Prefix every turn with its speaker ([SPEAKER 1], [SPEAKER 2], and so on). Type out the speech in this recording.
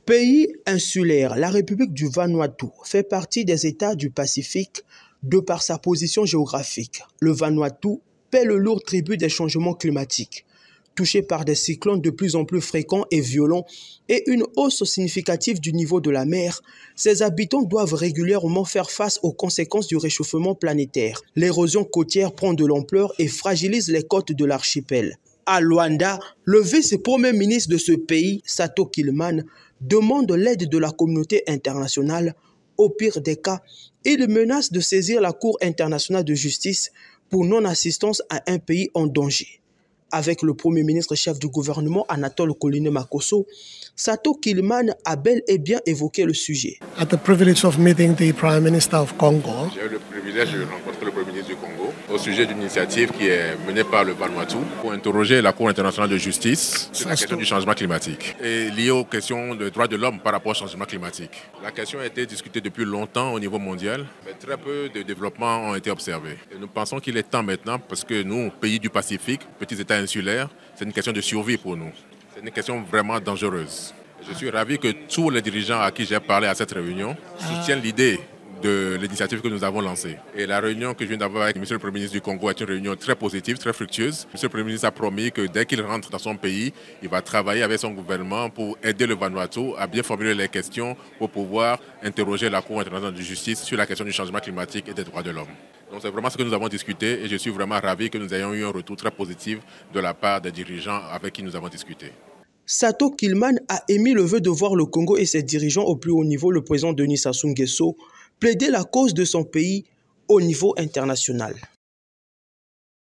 [SPEAKER 1] Pays insulaire, la République du Vanuatu fait partie des États du Pacifique de par sa position géographique. Le Vanuatu paie le lourd tribut des changements climatiques, touché par des cyclones de plus en plus fréquents et violents et une hausse significative du niveau de la mer. Ses habitants doivent régulièrement faire face aux conséquences du réchauffement planétaire. L'érosion côtière prend de l'ampleur et fragilise les côtes de l'archipel. À Luanda, le vice-premier ministre de ce pays, Sato Kilman, demande l'aide de la communauté internationale. Au pire des cas, il menace de saisir la Cour internationale de justice pour non-assistance à un pays en danger. Avec le Premier ministre chef du gouvernement Anatole Koliné Makosso, Sato Kilman a bel et bien évoqué le sujet.
[SPEAKER 2] At the privilege of meeting the Prime Minister of Congo.
[SPEAKER 3] J'ai eu le privilège de rencontrer le Premier ministre du Congo au sujet d'une initiative qui est menée par le Vanuatu pour interroger la Cour internationale de justice sur la question du changement climatique et liée aux questions de droits de l'homme par rapport au changement climatique. La question a été discutée depuis longtemps au niveau mondial, mais très peu de développements ont été observés. Et nous pensons qu'il est temps maintenant, parce que nous, pays du Pacifique, petits États insulaires, c'est une question de survie pour nous. C'est une question vraiment dangereuse. Je suis ravi que tous les dirigeants à qui j'ai parlé à cette réunion soutiennent l'idée de l'initiative que nous avons lancée. Et la réunion que je viens d'avoir avec M. le Premier ministre du Congo est une réunion très positive, très fructueuse. M. le Premier ministre a promis que dès qu'il rentre dans son pays, il va travailler avec son gouvernement pour aider le Vanuatu à bien formuler les questions pour pouvoir interroger la Cour internationale de justice sur la question du changement climatique et des droits de l'homme. Donc c'est vraiment ce que nous avons discuté et je suis vraiment ravi que nous ayons eu un retour très positif de la part des dirigeants avec qui nous avons discuté.
[SPEAKER 1] Sato Kilman a émis le vœu de voir le Congo et ses dirigeants au plus haut niveau, le président Denis Sassou Nguesso, plaider la cause de son pays au niveau international.